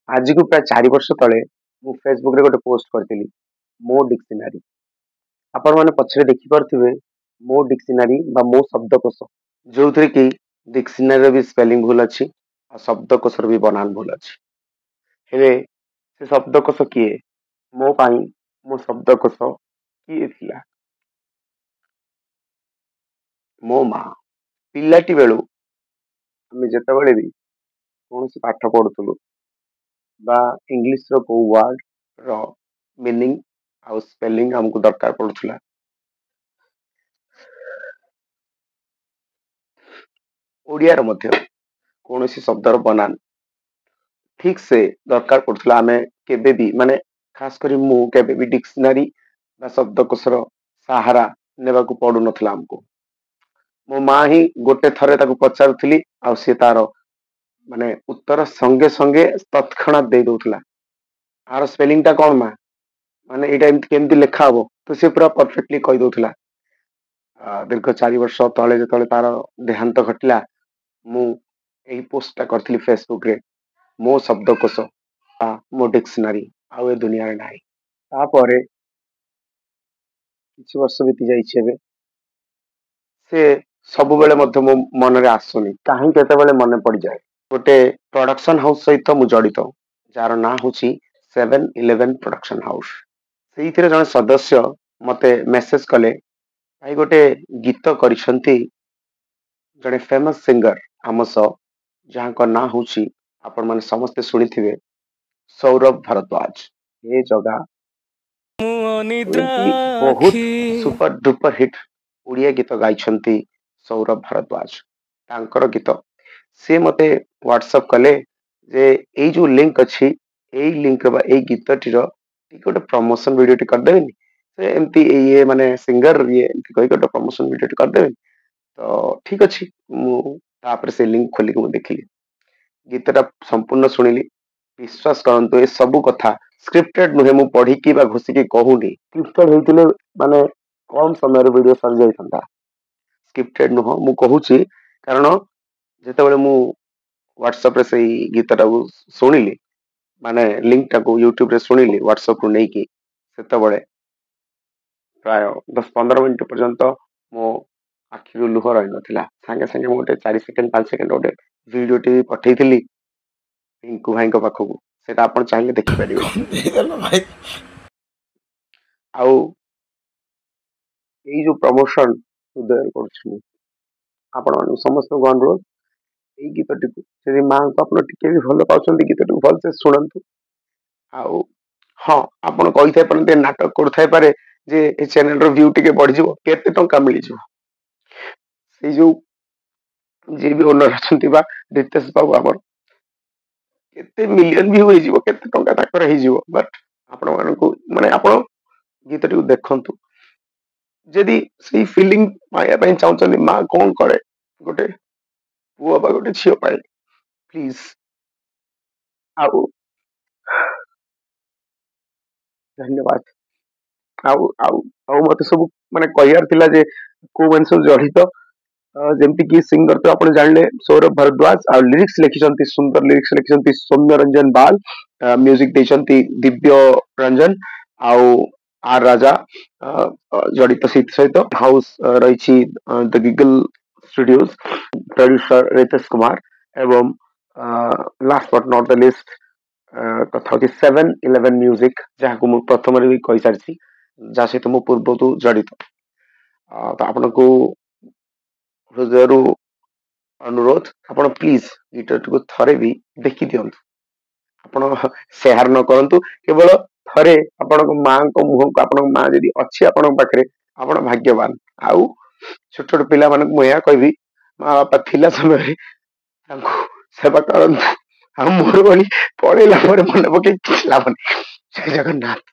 आज को प्राय 4 वर्ष तले मु फेसबुक रे गोटे पोस्ट करथिली मो डिक्शनरी। आपण माने पछरे देखि परथिबे मो डिक्शनरी बा मो शब्दकोश जोउथरे कि डिक्शनरी रे भी स्पेलिंग भूल अछि आ शब्दकोश रे भी बनान भूल अछि। हेले से शब्दकोश किए मो पाई मो शब्दकोश किए थिला मो मा। पिलाटी बेलू आमे जेतेबेले भी कोनोसी पाठ पढुथुलु बा इंग्लिश रो को वर्ड रो मीनिंग आ स्पेलिंग हमको दरकार पड़ुथला। ओडिया रो मध्य कोनोसी शब्दर बनान ठीक से दरकार पड़ुथला। आमे केबे भी माने खास करी मु केबे भी डिक्शनरी बा शब्दकोश रो सहारा नेबाकू पड़ु नथला हमको। मो मा ही गोटे थरे ताकू पचारुथली आ से तार माने उत्तर संगे संगे तत्क्षणात दे दउथला। आर स्पेलिंग टा कोन मा माने एटा एमति केमति लेखा हबो तो से पूरा परफेक्टली कहि दउथला। दीर्घ 4 वर्ष तले जेतले तार देहांत घटला मु एही पोस्ट टा करथिली फेसबुक रे मो शब्दकोश मो डिक्शनरी आउ ए दुनिया रे नाही। तापरे किछि वर्ष बीती जाइछि एबे से सब बेले मध्य मो मन रे आसुनी काहे केतेबेले मने पड़ जाए। गोटे प्रोडक्शन हाउस सहित मु जड़ित जार ना होची 7-11 प्रोडक्शन हाउस। ସେଇଥିରେ ଜଣେ ସଦସ୍ୟ ମତେ ମେସେଜ କଲେ ଭାଇ ଗୋଟେ ଗୀତ କରିଛନ୍ତି ଜଣେ ଫେମସ ସିଙ୍ଗର ଆମ ସହ ଯାହାଙ୍କ ନାଁ ହଉଛି ଆପଣ ମାନେ ସମସ୍ତେ ଶୁଣିଥିବେ ସୌରଭ ଭାରଦ୍ୱାଜ। ଏ ଜଗା ଏମିତି ବହୁତ ସୁपर ଡୁपर ହିଟ ଓଡ଼ିଆ ଗୀତ ଗାଇଛନ୍ତି ସୌରଭ ଭାରଦ୍ୱାଜ। ତାଙ୍କର ଗୀତ ସେ ମତେ ହ୍ୱାଟ୍ସଆପ କଲେ ଯେ ଏଇ ଯୋଉ ଲିଙ୍କ ଅଛି ଏଇ ଲିଙ୍କ ବା ଏଇ ଗୀତଟିର ଟିକେ ଗୋଟେ ପ୍ରମୋशन ଭିडिଓ ଟି କରିଦେବେନି। ସେ ଏମିତି ଇଏ ମାନେ ସିଙ୍ଗର ଇଏ ଏମିତି କହିକି ଗୋଟେ ପ୍ରମୋशन ଭିडिଓ ଟି କରିଦେବେନି। ତ ଠିକ ଅଛି ମୁଁ ତାପରେ ସେ ଲିଙ୍କ ଖୋଲିକି ମୁଁ ଦେଖିଲି ଗୀତଟା ସମ୍ପୂର୍ଣ୍ଣ ଶୁଣିଲି। विश्वास करंतु ए सब कथा स्क्रिप्टेड नुहे मु पढ़िकी बा घोषिकी कहूनी। स्क्रिप्टेड होइतिले माने कम समय रे वीडियो सर जाइथंता। स्क्रिप्टेड नुह मु कहूची कारण जेतेबेले मु व्हाट्सएप रे सेई गीतटा को सुनिली माने लिंक टा को यूट्यूब रे सुनिली व्हाट्सएप रु नेकी सेतेबेले प्राय 10-15 मिनिट पर्यंत मो आखिरु लुह रही नथिला। संगे संगे मोटे 4 सेकंड 5 सेकंड ओटे वीडियो टी पठेइथिली पिंकू भाई को पाखकू सेटा आपण चाहिले देखि परिबे। आउ एई जो प्रमोशन उदय करछु आपण समस्त को अनुरोध एई गीतटी को यदि मां को आपण टिके भी भलो पाउछंती गीतटी को भल से सुनंतु। आउ हां आपण कहि थाय परंते नाटक कर थाय पारे जे ए चैनल रो व्यू टिके बढ़ जिवो केते टंका मिलि जिवो सेई जो जे भी ओनर अछंती बा रितेश बाबू हमर केते मिलियन व्यू होई जिवो केते टंका ताकर होई जिवो। बट आपण मानकू माने आपण गीतटी को देखंतु जदि सेई फीलिंग पाया पई चाहउछंती मां कोन करे गोटे पुओ बा गोटे छियो पाए प्लीज। आउ धन्यवाद। आउ आउ आउ मते सब माने कहियार थिला जे को मन सब जड़ित जेमती कि सिंगर तो आपण जानले सौरभ भारद्वाज आ लिरिक्स लिखिसंती सुंदर लिरिक्स लिखिसंती सौम्य रंजन बाल म्यूजिक देइसंती दिव्य रंजन आउ आर राजा जड़ित सहित हाउस रही the Giggle Studios producer Ritesh Kumar एवं last but not the least कथा होची 7-11 म्यूजिक जहाँ को मु प्रथम रे भी कहि सारछि जा सहित मु पूर्व तो जड़ित। तो आपनको हृदयरू अनुरोध आपण प्लीज गीतटी को थरे भी देखि दियंतु। आपण शेयर न करंतु केवल थरे आपण मां को मुह को आपण मां जदी अछि आपण पाखरे आपण भाग्यवान। आउ छोट छोट पिला मानक मु या कहबी मां बापा थिला समय रे तांको सेवा करंतु। हम मोर बनी पळेला पर मन पके लाभ नहीं। जय जगन्नाथ।